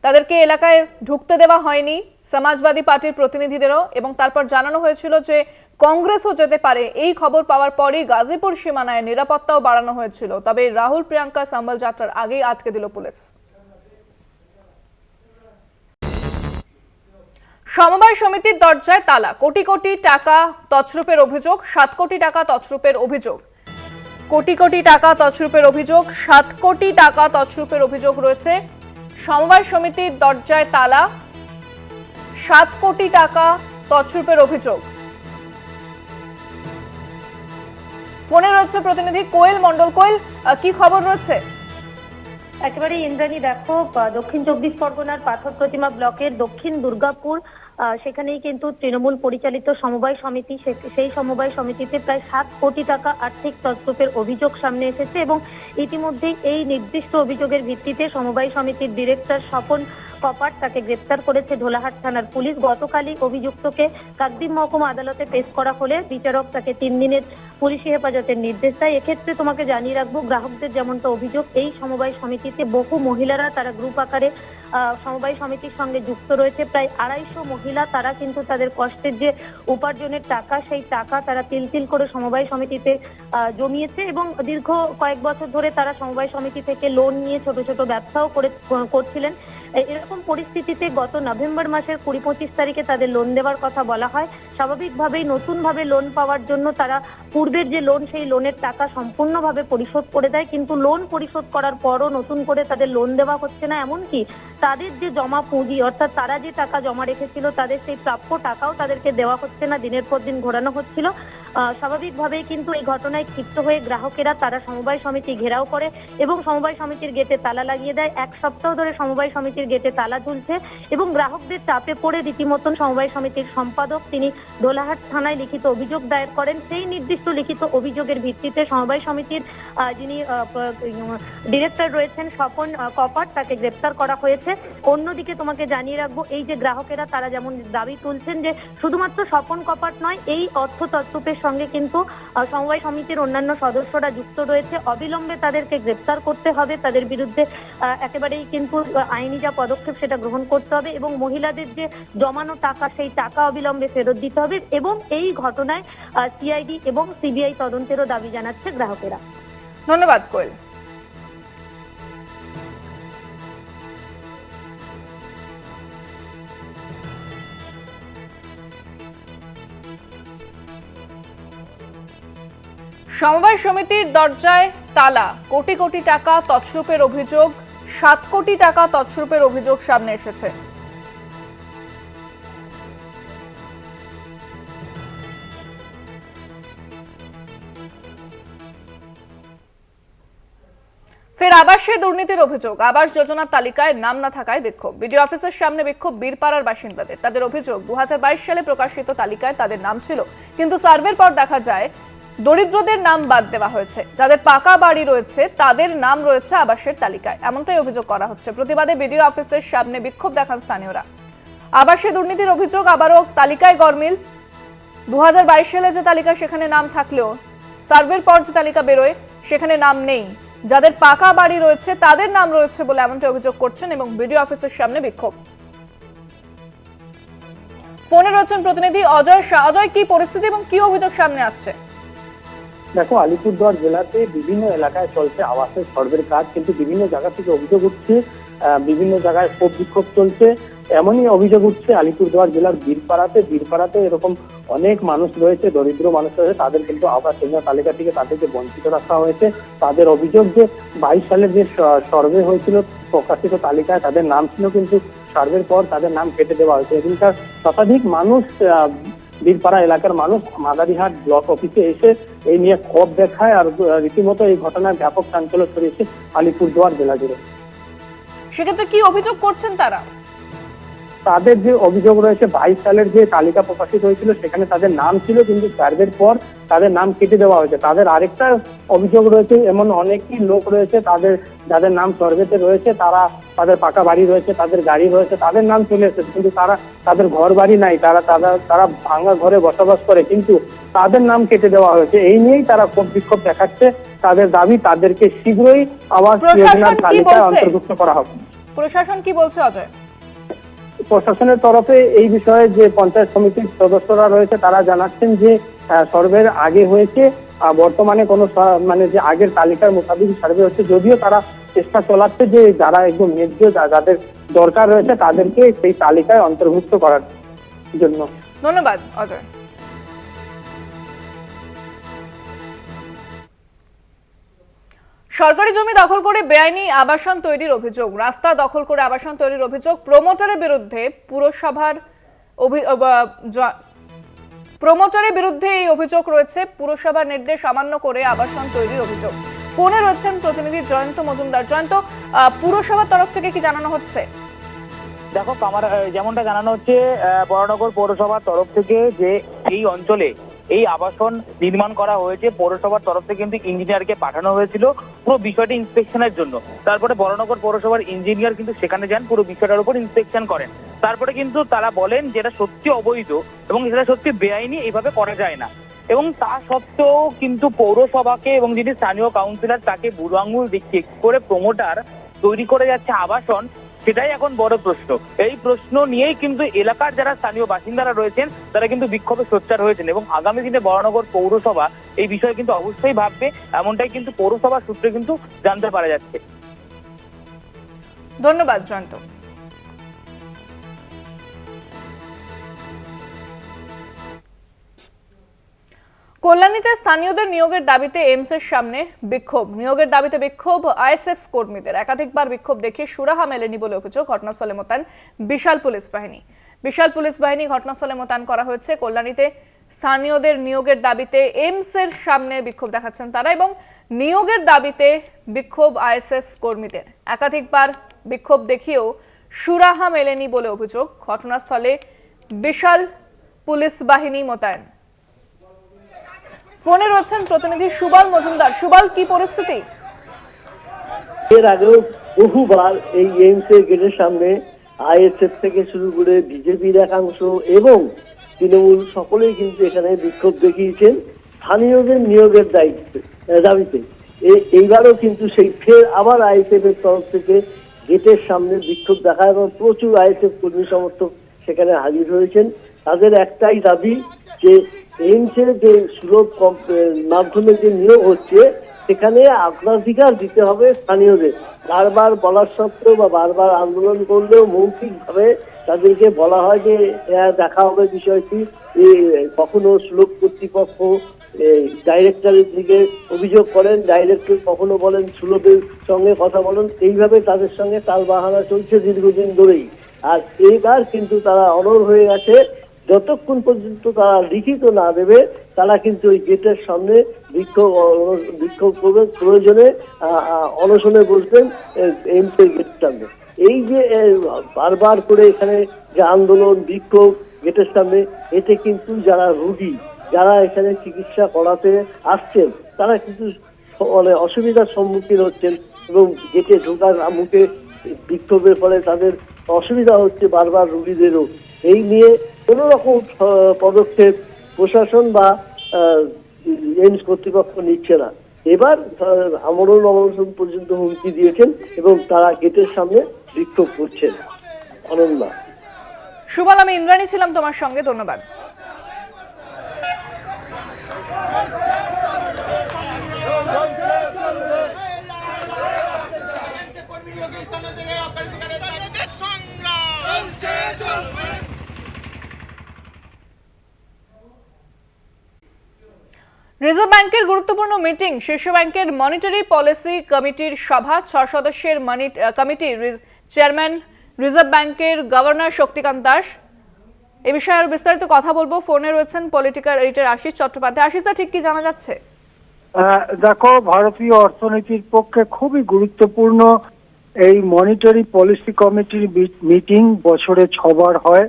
তাদেরকে এলাকায় ঢুকতে দেওয়া হয়নি সমাজবাদী পার্টির প্রতিনিধিদেরও, এবং তারপর জানানো হয়েছিল যে কংগ্রেসও যেতে পারে। এই খবর পাওয়ার পরই গাজীপুর সীমানায় নিরাপত্তাও বাড়ানো হয়েছিল, তবে রাহুল প্রিয়াঙ্কা সাম্বাল যাত্রার আগেই আটকে দিল পুলিশ। সমবায় সমিতির দরজায় তালা, কোটি কোটি টাকা তছরূপের অভিযোগ, 7 কোটি টাকা তছরূপের অভিযোগ, কোটি কোটি টাকা তছরূপের অভিযোগ, 7 কোটি টাকা তছরূপের অভিযোগ রয়েছে। সমবায় সমিতির দরজায় তালা, 7 কোটি টাকা তছরূপের অভিযোগ। ফোনে রয়েছে প্রতিনিধি কোয়েল মণ্ডল। কোয়েল, কি খবর রয়েছে? একেবারে ইন্দ্রাণী, দেখো দক্ষিণ 24 পরগনার পাথর প্রতিমা ব্লকের দক্ষিণ দুর্গাপুর, সেখানেই কিন্তু তৃণমূল পরিচালিত সমবায় সমিতি, সেই সমবায় সমিতিতে প্রায় 7 কোটি টাকা আর্থিক তছরূপের অভিযোগ সামনে এসেছে এবং ইতিমধ্যেই এই নির্দিষ্ট অভিযোগের ভিত্তিতে সমবায় সমিতির ডিরেক্টর স্বপন কপাট, তাকে গ্রেপ্তার করেছে ঢোলাহাট থানার পুলিশ। গতকালই অভিযুক্তকে কাকদ্বীপ মহকুমা আদালতে পেশ করা হলে বিচারক তাকে 3 দিনের পুলিশি হেফাজতের নির্দেশ দেয়। এক্ষেত্রে তোমাকে জানিয়ে রাখবো, গ্রাহকদের যেমনটা অভিযোগ, এই সমবায় সমিতিতে বহু মহিলারা তারা গ্রুপ আকারে সমবায় সমিতির সঙ্গে যুক্ত রয়েছে। প্রায় 250 মহিলা, তারা কিন্তু তাদের কষ্টের যে উপার্জনের টাকা, সেই টাকা তারা তিল তিল করে সমবায় সমিতিতে জমিয়েছে এবং দীর্ঘ কয়েক বছর ধরে তারা সমবায় সমিতি থেকে লোন নিয়ে ছোট ছোট ব্যবসাও করছিলেন। এরকম পরিস্থিতিতে গত নভেম্বর মাসের 20-25 তারিখে তাদের লোন দেওয়ার কথা বলা হয়। স্বাভাবিকভাবেই নতুনভাবে লোন পাওয়ার জন্য তারা পূর্বের যে লোন, সেই লোনের টাকা সম্পূর্ণভাবে পরিশোধ করে দেয়, কিন্তু লোন পরিশোধ করার পরও নতুন করে তাদের লোন দেওয়া হচ্ছে না। এমনকি তাদের যে জমা পুঁজি, অর্থাৎ তারা যে টাকা জমা রেখেছিল তাদের সেই প্রাপ্য টাকাও তাদেরকে দেওয়া হচ্ছে না, দিনের পর দিন ঘোরানো হচ্ছিল। স্বাভাবিকভাবেই কিন্তু এই ঘটনায় ক্ষিপ্ত হয়ে গ্রাহকেরা তারা সমবায় সমিতি ঘেরাও করে এবং সমবায় সমিতির গেটে তালা লাগিয়ে দেয়। 1 সপ্তাহ ধরে সমবায় সমিতির গেটে তালা ঝুলছে এবং গ্রাহকদের চাপে পড়ে রীতিমতন সমবায় সমিতির সম্পাদক তিনি ঢোলাহাট থানায় লিখিত অভিযোগ দায়ের করেন। সেই নির্দিষ্ট লিখিত অভিযোগের ভিত্তিতে সমবায় সমিতির যিনি ডিরেক্টর রয়েছেন স্বপন কপাট, তাকে গ্রেপ্তার করা হয়েছে। অন্যদিকে তোমাকে জানিয়ে রাখবো, এই যে গ্রাহকেরা তারা যেমন দাবি তুলছেন যে শুধুমাত্র স্বপন কপাট নয়, এই অর্থ তছরূপের সঙ্গে কিন্তু সমবায় সমিতির অন্যান্য সদস্যরা যুক্ত রয়েছে। অবিলম্বে তাদেরকে গ্রেপ্তার করতে হবে, তাদের বিরুদ্ধে একেবারেই কিন্তু আইনি যা পদক্ষেপ সেটা গ্রহণ করতে হবে এবং মহিলাদের যে জমানো টাকা, সেই টাকা অবিলম্বে ফেরত দিতে হবে এবং এই ঘটনায় সিআইডি এবং সিবিআই তদন্তেরও দাবি জানাচ্ছে গ্রাহকেরা। ধন্যবাদ কোয়েল। সমবায় সমিতির দরজায় তালা, কোটি কোটি টাকা তছরূপের অভিযোগ, 7 কোটি টাকা তছরূপের অভিযোগ সামনে এসেছে। ফের আবাসে দুর্নীতির অভিযোগ, আবাস যোজনার তালিকায় নাম না থাকায় বিক্ষোভ। বিডিও অফিসের সামনে বিক্ষোভ বীরপাড়ার বাসিন্দাদের। তাদের অভিযোগ 2022 সালে প্রকাশিত তালিকায় তাদের নাম ছিল, কিন্তু সার্ভের পর দেখা যায় দরিদ্রদের নাম বাদ দেওয়া হয়েছে। যাদের পাকা বাড়ি রয়েছে তাদের নাম রয়েছে আবাসের তালিকায়, এমনটাই অভিযোগ করা হচ্ছে। প্রতিবাদে বিডিও অফিসের সামনে বিক্ষোভ দেখান স্থানীয়রা। আবাসে দুর্নীতির অভিযোগ, আবারও তালিকায় গরমিল। 2022 সালে যে তালিকা সেখানে নাম থাকলেও সার্ভের পর যে তালিকা বেরোয় সেখানে নাম নেই। যাদের পাকা বাড়ি রয়েছে তাদের নাম রয়েছে বলে এমনটা অভিযোগ করছেন এবং বিডিও অফিসের সামনে বিক্ষোভ। ফোনে রয়েছেন প্রতিনিধি অজয় শাহ। অজয়, কি পরিস্থিতি এবং কি অভিযোগ সামনে আসছে? দেখো, আলিপুরদুয়ার জেলাতে বিভিন্ন এলাকায় চলছে আবাসের সার্ভের কাজ, কিন্তু বিভিন্ন জায়গা থেকে অভিযোগ উঠছে, বিভিন্ন জায়গায় ক্ষোভ বিক্ষোভ চলছে। এমনই অভিযোগ উঠছে আলিপুরদুয়ার জেলার বীরপাড়াতে এরকম অনেক মানুষ রয়েছে, দরিদ্র মানুষ রয়েছে, তাদের কিন্তু আবাস যোজনা তালিকা থেকে তাদেরকে বঞ্চিত রাখা হয়েছে। তাদের অভিযোগ যে 22 সালের যে সার্ভে হয়েছিল, প্রকাশিত তালিকায় তাদের নাম ছিল, কিন্তু সার্ভের পর তাদের নাম কেটে দেওয়া হয়েছে। এখানকার শতাধিক মানুষ, বীরপাড়া এলাকার মানুষ মাদারিহাট ব্লক অফিসে এসে এই নিয়ে ক্ষোভ দেখায়, আর রীতিমতো এই ঘটনায় ব্যাপক চাঞ্চল্য ছড়িয়েছে আলিপুরদুয়ার জেলা জুড়ে। সেক্ষেত্রে কি অভিযোগ করছেন তারা? তাদের যে অভিযোগ রয়েছে, 22 সালের যে তালিকা প্রকাশিত হয়েছিল সেখানে তাদের নাম ছিল, কিন্তু সার্ভের পর তাদের নাম কেটে দেওয়া হয়েছে। তাদের আরেকটা অভিযোগ রয়েছে, এমন অনেকই লোক রয়েছে যাদের নাম সার্ভেতে রয়েছে, তাদের পাকা বাড়ি রয়েছে, তাদের গাড়ি রয়েছে, তাদের নাম চলে এসেছে, কিন্তু তাদের ঘর বাড়ি নাই, তারা ভাঙা ঘরে বসবাস করে, কিন্তু তাদের নাম কেটে দেওয়া হয়েছে। এই নিয়েই তারা ক্ষোভ বিক্ষোভ দেখাচ্ছে। তাদের দাবি তাদেরকে শীঘ্রই আবাস যোজনার তালিকায় অন্তর্ভুক্ত করা হবে। প্রশাসন কি বলছে অজয়? প্রশাসনের তরফে এই বিষয়ে যে পঞ্চায়েত সমিতির সদস্যরা রয়েছে তারা জানাচ্ছেন যে সার্ভের আগে হয়েছে, বর্তমানে কোনো যে আগের তালিকার মোতাবেক সার্ভে হচ্ছে, যদিও তারা চেষ্টা চালাচ্ছে যে যারা একদম ন্যায্য, যাদের দরকার রয়েছে তাদেরকে সেই তালিকায় অন্তর্ভুক্ত করার জন্য। ধন্যবাদ অজয়। সরকারি জমি দখল করে বেআইনি আবাসন তৈরির অভিযোগ, রাস্তা দখল করে আবাসন তৈরির অভিযোগ, প্রমোটারের বিরুদ্ধে প্রমোটারের বিরুদ্ধে এই অভিযোগ রয়েছে। পুরসভার নির্দেশ অমান্য করে আবাসন তৈরির অভিযোগ। ফোনে রয়েছেন প্রতিনিধি জয়ন্ত মজুমদার। জয়ন্ত, পুরসভার তরফ থেকে কি জানানো হচ্ছে? দেখো, যেমনটা জানানো হচ্ছে, বরানগর পৌরসভার তরফ থেকে যে এই অঞ্চলে এই আবাসন নির্মাণ করা হয়েছে, পৌরসভার তরফ থেকে কিন্তু ইঞ্জিনিয়ারকে পাঠানো হয়েছিল পুরো বিষয়টি ইন্সপেকশনের জন্য। তারপরে বরানগর পৌরসভার ইঞ্জিনিয়ার কিন্তু সেখানে যান, পুরো বিষয়টার উপর ইন্সপেকশন করেন। তারপরে কিন্তু তারা বলেন যেটা সত্যি অবৈধ এবং সেটা সত্যি বেআইনি, এইভাবে করা যায় না। এবং তা সত্ত্বেও কিন্তু পৌরসভাকে এবং যিনি স্থানীয় কাউন্সিলর তাকে বুড়ো আঙুল দেখিয়ে করে প্রমোটার তৈরি করে যাচ্ছে আবাসন, সেটাই এখন বড় প্রশ্ন। এই প্রশ্ন নিয়েই কিন্তু এলাকার যারা স্থানীয় বাসিন্দারা রয়েছেন তারা কিন্তু বিক্ষোভে সোচ্চার হয়েছেন এবং আগামী দিনে বরানগর পৌরসভা এই বিষয়ে কিন্তু অবশ্যই ভাববে, এমনটাই কিন্তু পৌরসভা সূত্রে কিন্তু জানতে পারা যাচ্ছে। ধন্যবাদ জয়ন্ত। কল্যাণীতে স্থানীয়দের নিয়োগের দাবিতে এইমসের সামনে বিক্ষোভ। নিয়োগের দাবিতে বিক্ষোভ আইএসএফ কর্মীদের। একাধিকবার বিক্ষোভ দেখিয়ে সুরাহা মেলেনি বলে অভিযোগ। ঘটনাস্থলে মোতায়েন বিশাল পুলিশ বাহিনী ঘটনাস্থলে মোতায়েন করা হয়েছে। কল্যাণীতে স্থানীয়দের নিয়োগের দাবিতে এইমসের সামনে বিক্ষোভ দেখাচ্ছেন তারা এবং নিয়োগের দাবিতে বিক্ষোভ আইএসএফ কর্মীদের। একাধিকবার বিক্ষোভ দেখিয়েও সুরাহা মেলেনি বলে অভিযোগ। ঘটনাস্থলে বিশাল পুলিশ বাহিনী মোতায়েন। ফোনে রয়েছেন প্রতিনিধি সুবল মজুমদার। সুবল, কি পরিস্থিতি? এর আগেও বহুবার এই এইমসের গেটের সামনে আইএসএফ থেকে শুরু করে বিজেপির একাংশ এবং তৃণমূল সকলেই কিন্তু এখানে বিক্ষোভ দেখিয়েছেন স্থানীয়দের নিয়োগের দাবিতে। এইবারও কিন্তু সেই ফের আবার আইএসএফ এর তরফ থেকে গেটের সামনে বিক্ষোভ দেখা এবং প্রচুর আইএসএফ কর্মী সমর্থক সেখানে হাজির হয়েছেন। তাদের একটাই দাবি যে এইমসের যে সুলভ মাধ্যমে যে নিয়োগ হচ্ছে সেখানে অগ্রাধিকার দিতে হবে স্থানীয়দের। বারবার বলার সত্ত্বেও বা বারবার আন্দোলন করলেও মৌখিকভাবে তাদেরকে বলা হয় যে দেখা হবে বিষয়টি, কখনো সুলভ কর্তৃপক্ষ ডাইরেক্টরের দিকে অভিযোগ করেন, ডাইরেক্টর কখনো বলেন সুলভের সঙ্গে কথা বলেন, এইভাবে তাদের সঙ্গে তাল বাহানা চলছে দীর্ঘদিন ধরেই। আর এইবার কিন্তু তারা অনড় হয়ে গেছে, যতক্ষণ পর্যন্ত তারা লিখিত না দেবে তারা কিন্তু ওই গেটের সামনে বিক্ষোভ করবে, প্রয়োজনে অনশনে বসবেন এইমস এর গেটের সামনে। এই যে বারবার করে এখানে যে আন্দোলন বিক্ষোভ গেটের সামনে, এতে কিন্তু যারা রোগী, যারা এখানে চিকিৎসা করাতে আসছেন তারা কিন্তু মানে অসুবিধার সম্মুখীন হচ্ছেন এবং গেটে ঢোকার মুখে বিক্ষোভের ফলে তাদের অসুবিধা হচ্ছে বারবার রোগীদেরও। এই নিয়ে কোন রকম পদক্ষেপ প্রশাসন বা এইমস কর্তৃপক্ষ নিচ্ছে না। এবার আমরণ অনশন পর্যন্ত হুমকি দিয়েছেন এবং তারা গেটের সামনে বিক্ষোভ করছেন। অনন্যা, সুবল, আমি ইন্দ্রাণী ছিলাম তোমার সঙ্গে, ধন্যবাদ। রিজার্ভ ব্যাংকের গুরুত্বপূর্ণ মিটিং, শীর্ষ ব্যাংকের মনিটারি পলিসি কমিটির সভা, 6 সদস্যের কমিটির চেয়ারম্যান রিজার্ভ ব্যাংকের গভর্নর শক্তিকান্ত দাস। এ বিষয়ে আরো বিস্তারিত কথা বলবো। ফোনে রয়েছেন পলিটিক্যাল এডিটর আশিস চট্টোপাধ্যায়। আশিস, ঠিক কি জানা যাচ্ছে? দেখো, ভারতীয় অর্থনীতির পক্ষে খুবই গুরুত্বপূর্ণ এই মনিটারি পলিসি কমিটির মিটিং বছরে 6 বার হয়,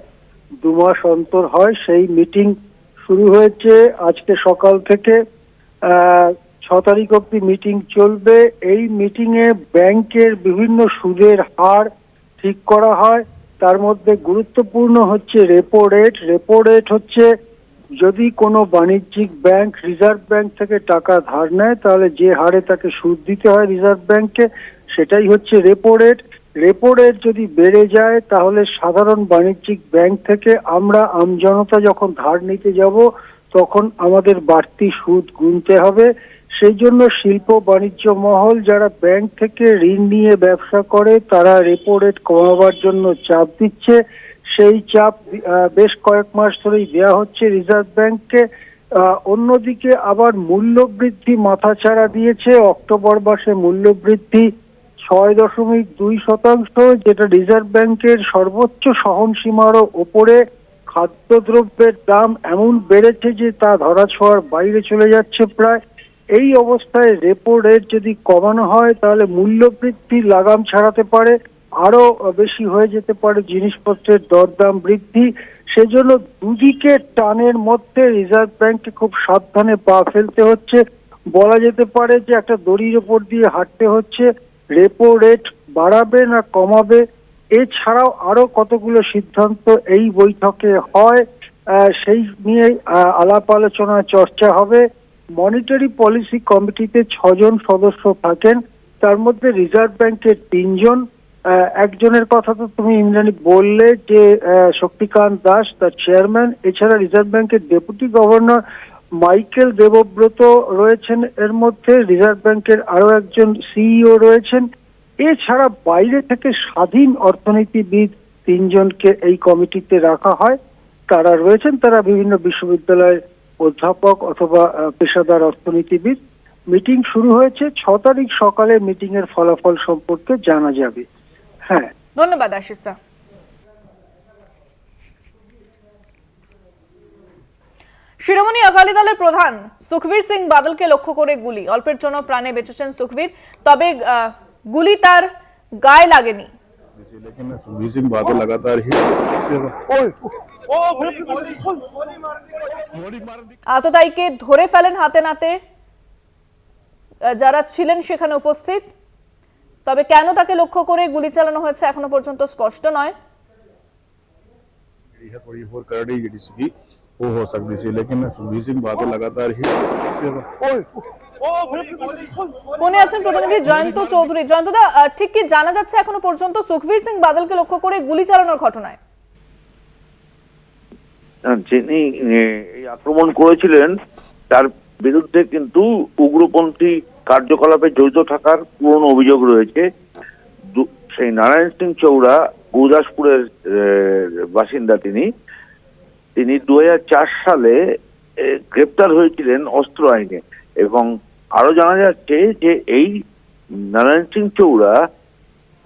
2 মাস অন্তর হয়। সেই মিটিং শুরু হয়েছে আজকে সকাল থেকে, 6 তারিখ অব্দি মিটিং চলবে। এই মিটিং এ ব্যাংকের বিভিন্ন সুদের হার ঠিক করা হয়। তার মধ্যে গুরুত্বপূর্ণ হচ্ছে রেপো রেট। রেপো রেট হচ্ছে যদি কোনো বাণিজ্যিক ব্যাংক রিজার্ভ ব্যাংক থেকে টাকা ধার নেয় তাহলে যে হারে তাকে সুদ দিতে হয় রিজার্ভ ব্যাংকে, সেটাই হচ্ছে রেপো রেট। রেপো রেট যদি বেড়ে যায় তাহলে সাধারণ বাণিজ্যিক ব্যাংক থেকে আমরা আমজনতা যখন ধার নিতে যাব তখন আমাদের বাড়তি সুদ গুনতে হবে। সেই জন্য শিল্প বাণিজ্য মহল যারা ব্যাংক থেকে ঋণ নিয়ে ব্যবসা করে তারা রেপো রেট কমাবার জন্য চাপ দিচ্ছে। সেই চাপ বেশ কয়েক মাস ধরেই দেওয়া হচ্ছে রিজার্ভ ব্যাংককে। অন্যদিকে আবার মূল্যবৃদ্ধি মাথাচাড়া দিয়েছে। অক্টোবর মাসে মূল্যবৃদ্ধি 6.2%, যেটা রিজার্ভ ব্যাংকের সর্বোচ্চ সহনসীমারও ওপরে। খাদ্যদ্রব্যের দাম এমন বেড়েছে যে তা ধরাছোঁয়ার বাইরে চলে যাচ্ছে প্রায়। এই অবস্থায় রেপো রেট যদি কমানো হয় তাহলে মূল্যবৃদ্ধি লাগাম ছাড়াতে পারে, আরো বেশি হয়ে যেতে পারে জিনিসপত্রের দরদাম বৃদ্ধি। সেজন্য দুদিকে টানের মধ্যে রিজার্ভ ব্যাংককে খুব সাবধানে পা ফেলতে হচ্ছে। বলা যেতে পারে যে একটা দড়ির ওপর দিয়ে হাঁটতে হচ্ছে। রেপো রেট বাড়াবে না কমাবে, এছাড়াও আরো কতগুলো সিদ্ধান্ত এই বৈঠকে হয়, সেই নিয়ে আলাপ আলোচনা চর্চা হবে। মনিটারি পলিসি কমিটিতে 6 জন সদস্য থাকেন, তার মধ্যে রিজার্ভ ব্যাংকের 3 জন। একজনের কথা তো তুমি ইন্দ্রাণী বললে যে শক্তিকান্ত দাস, তার চেয়ারম্যান। এছাড়া রিজার্ভ ব্যাংকের ডেপুটি গভর্নর মাইকেল দেবব্রত রয়েছেন এর মধ্যে। রিজার্ভ ব্যাংকের আরো একজন সিইও রয়েছেন। এছাড়া বাইরে থেকে স্বাধীন অর্থনীতিবিদ 3 জনকে এই কমিটিতে রাখা হয়। তারা রয়েছেন, তারা বিভিন্ন বিশ্ববিদ্যালয়ের অধ্যাপক অথবা পেশাদার অর্থনীতিবিদ। মিটিং শুরু হয়েছে, 6 তারিখ সকালে মিটিং এর ফলাফল সম্পর্কে জানা যাবে। হ্যাঁ, ধন্যবাদ আশিস। শিরোমণি আকালি দলের প্রধান সুখবীর সিং বাদলকে লক্ষ্য করে গুলি, অল্পের জন্য প্রাণে বেঁচেছেন সুখবীর, তবে গুলি তার গায়ে লাগেনি। सुखबीर सिंह बादल लगातार ही আততায়ীকে ধরে ফেলেন হাতে নাতে যারা ছিলেন সেখানে উপস্থিত। তবে কেন তাকে লক্ষ্য করে গুলি চালানো হয়েছে এখনো পর্যন্ত স্পষ্ট নয়। वो हो सकती थी, लेकिन सुखबीर सिंह बादल लगातार ही ফোনে আছেন প্রতিনিধি জয়ন্ত চৌধুরী। জয়ন্তদা, ঠিক কি জানা যাচ্ছে এখনো পর্যন্ত সুখবীর সিং বাদলকে লক্ষ্য করে গুলি চালানোর ঘটনায়? যিনি এই আক্রমণ করেছিলেন তার বিরুদ্ধে কিন্তু উগ্রপন্থী কার্যকলাপে জড়িত থাকার পুরনো অভিযোগ রয়েছে। সেই নারায়ণ সিং চৌড়া গুরুদাসপুরের বাসিন্দা। তিনি 2004 সালে গ্রেপ্তার হয়েছিলেন অস্ত্র আইনে। এবং আরো জানা যাচ্ছে যে এই নারায়ণ সিং চৌরা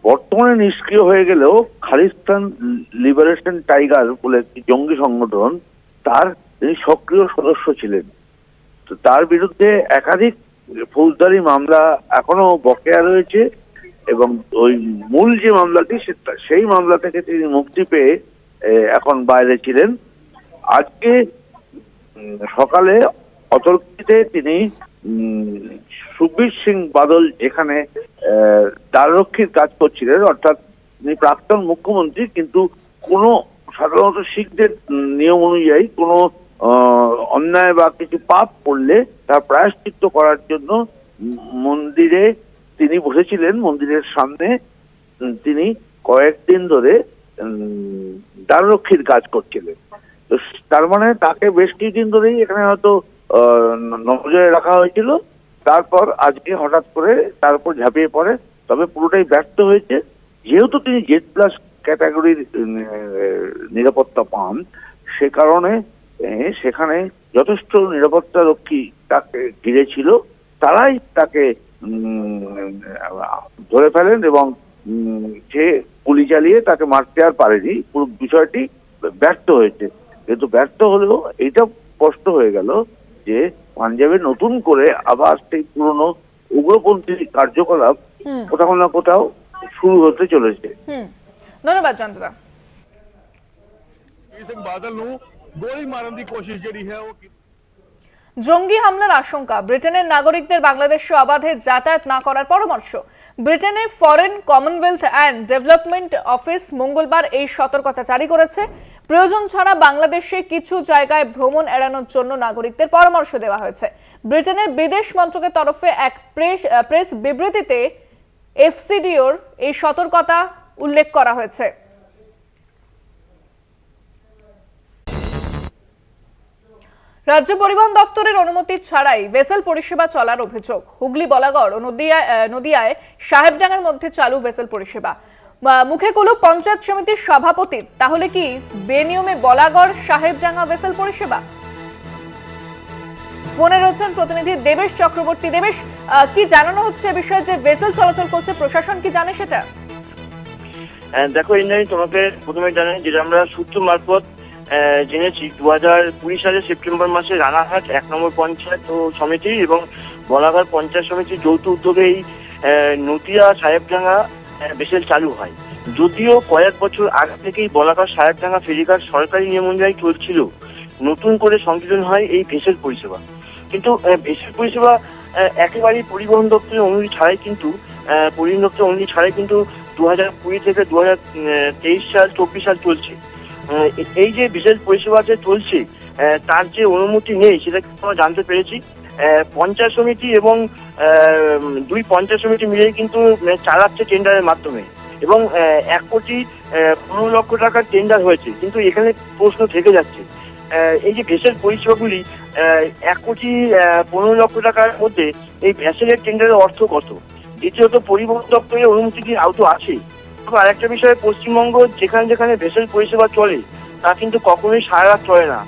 বর্তমানে নিষ্ক্রিয় হয়ে গেলেও খালিস্তান লিবারেশন টাইগার বলে একটি জঙ্গি সংগঠন, তার তিনি সক্রিয় সদস্য ছিলেন। তো তার বিরুদ্ধে একাধিক ফৌজদারি মামলা এখনো বকেয়া রয়েছে এবং ওই মূল যে মামলাটি সেই মামলা থেকে তিনি মুক্তি পেয়ে এখন বাইরে ছিলেন। আজকে সকালে অতর্কিতে তিনি সুখবীর সিং বাদল যেখানে দ্বাররক্ষীর কাজ করছিলেন, অর্থাৎ তিনি প্রাক্তন মুখ্যমন্ত্রী, কিন্তু কোনো সাধারণত শিখদের নিয়ম অনুযায়ী কোনো অন্যায় বা কিছু পাপ করলে তার প্রায়শ্চিত্ত করার জন্য মন্দিরে তিনি বসেছিলেন। মন্দিরের সামনে তিনি কয়েকদিন ধরে দ্বাররক্ষীর কাজ করছিলেন। তো তার মানে তাকে বেশ কিছুদিন ধরেই এখানে হয়তো নজরে রাখা হয়েছিল। তারপর আজকে হঠাৎ করে তার উপর ঝাঁপিয়ে পড়ে, তবে পুরোটাই ব্যর্থ হয়েছে। যেহেতু তিনি Z+ ক্যাটাগরির নিরাপত্তা পান, সে কারণে সেখানে যথেষ্ট নিরাপত্তা রক্ষী তাকে ঘিরে ছিল, তারাই তাকে ধরে ফেলেন এবং সে গুলি চালিয়ে তাকে মারতে আর পারেনি। পুরো বিষয়টি ব্যর্থ হয়েছে। কিন্তু ব্যর্থ হলেও এইটা স্পষ্ট হয়ে গেল যে পাঞ্জাবে নতুন করে আবার সেই পুরনো উগ্রপন্থী কার্যকলাপ কোথাও না কোথাও শুরু হতে চলেছে। ধন্যবাদ চন্দ্রা। জঙ্গি হামলার আশঙ্কা, ব্রিটেনের নাগরিকদের বাংলাদেশে অবাধে যাতায়াত না করার পরামর্শ। ব্রিটেনের foreign, Commonwealth and development office মঙ্গলবার এই সতর্কতা জারি করেছে। প্রয়োজন ছাড়া বাংলাদেশে কিছু জায়গায় ভ্রমণ এড়ানোর জন্য নাগরিকদের পরামর্শ দেওয়া হয়েছে। ব্রিটেনের বিদেশ মন্ত্রকের তরফে এক প্রেস বিবৃতিতে এফসিডিওর এই সতর্কতা উল্লেখ করা হয়েছে। রাজ্য পরিবহন দফতরের অনুমতি ছাড়াই ভেসেল পরিষেবা চলার অভিযোগ। হুগলি, বলাগড় ও নদিয়ায় সাহেবডাঙ্গার মধ্যে চালু ভেসেল পরিষেবা। মুখে কুলুপ পঞ্চায়েত সমিতির সভাপতির, তাহলে কি বেনিয়মে বলাগড় সাহেবডাঙ্গা ভেসেল পরিষেবা? ফোনে রয়েছেন প্রতিনিধি দেবেশ চক্রবর্তী। দেবেশ, কি জানানো হচ্ছে বিষয়ে যে ভেসেল চলাচল করছে, প্রশাসন কি জানে সেটা? দেখো ইন্দ্রাণী, তোমাকে প্রথমে জানাই যেটা আমরা সূত্র মারফত জেনেছি, 2020 সালের সেপ্টেম্বর মাসে রানাঘাট 1 নম্বর পঞ্চায়েত সমিতি এবং বলাঘাট পঞ্চায়েত সমিতির যৌথ উদ্যোগে এই নদিয়া সাহেবডাঙ্গা ভেসেল চালু হয়। যদিও কয়েক বছর আগে থেকেই বলাঘাট সাহেবডাঙ্গা ফেরিঘাট সরকারি নিয়ম অনুযায়ী চলছিল, নতুন করে সংযোজন হয় এই ভেসেল পরিষেবা। কিন্তু ভেসেল পরিষেবা একেবারেই পরিবহন দপ্তরের অনুমতি ছাড়াই কিন্তু 2020 থেকে 2023 সাল 24 সাল চলছে। এই যে ভেসেল পরিষেবা যে চলছে তার যে অনুমতি নেই সেটা আমরা জানতে পেরেছি। পঞ্চায়েত সমিতি এবং 2 পঞ্চায়েত সমিতি মিলেই কিন্তু চালাচ্ছে টেন্ডারের মাধ্যমে এবং 1 কোটি 15 লক্ষ টাকার টেন্ডার হয়েছে। কিন্তু এখানে প্রশ্ন থেকে যাচ্ছে, এই যে ভেসেল পরিষেবাগুলি 1 কোটি 15 লক্ষ টাকার মধ্যে এই ভেসেলের টেন্ডারের অর্থ কত? দ্বিতীয়ত, পরিবহন দপ্তরের অনুমতি কি আদৌ আছে? আরেকটা বিষয়, পশ্চিমবঙ্গ যেখানে যেখানে ভেসেল পরিষেবা চলে তা কিন্তু কখনোই সারা রাত চলে না,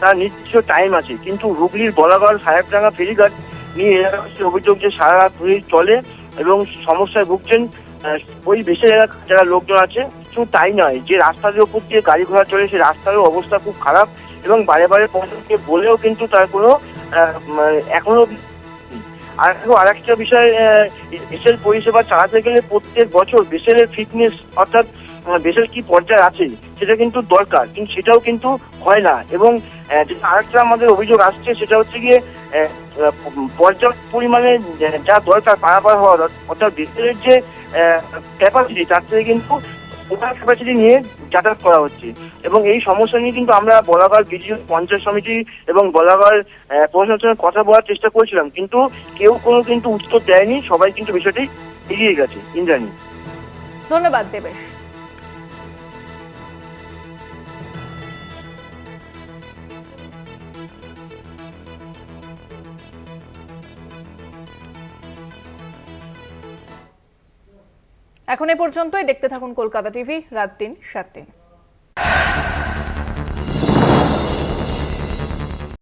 তার নির্দিষ্ট টাইম আছে। কিন্তু হুগলির বলাগড় সাহেবডাঙ্গা ফেরিঘাট নিয়ে এলাকার অভিযোগ যে সারা রাত ধরেই চলে এবং সমস্যায় ভুগছেন ওই ভেসেল এলাকার যারা লোকজন আছে। শুধু তাই নয়, যে রাস্তার উপর দিয়ে গাড়ি ঘোড়া চলে সেই রাস্তারও অবস্থা খুব খারাপ এবং বারে বারে পৌঁছাতে বলেও কিন্তু তার কোনো এখনো। আরেকটা বিষয়, ভেসেল পরিষেবা চালাতে গেলে প্রত্যেক বছর ভেসেলের ফিটনেস অর্থাৎ ভেসেল কি পর্যায়ে আছে সেটা কিন্তু দরকার, কিন্তু সেটাও কিন্তু হয় না। এবং যেটা আরেকটা আমাদের অভিযোগ আসছে সেটা হচ্ছে গিয়ে পর্যাপ্ত পরিমাণে যা দরকার পারাপার হওয়ার, অর্থাৎ ভেসেলের যে ক্যাপাসিটি তার থেকে কিন্তু ওভার ক্যাপাসিটি নিয়ে যাতায়াত করা হচ্ছে। এবং এই সমস্যা নিয়ে কিন্তু আমরা বলাগড় বিডিও পঞ্চায়েত সমিতি এবং বলাগড় প্রশাসনের সঙ্গে কথা বলার চেষ্টা করেছিলাম, কিন্তু কেউ কিন্তু উত্তর দেয়নি। সবাই কিন্তু বিষয়টি এগিয়ে গেছে। ইন্দ্রাণী, ধন্যবাদ দেবেশ। এখন এ পর্যন্তই। দেখতে থাকুন কলকাতা টিভি, রাত 3, 7 দিন।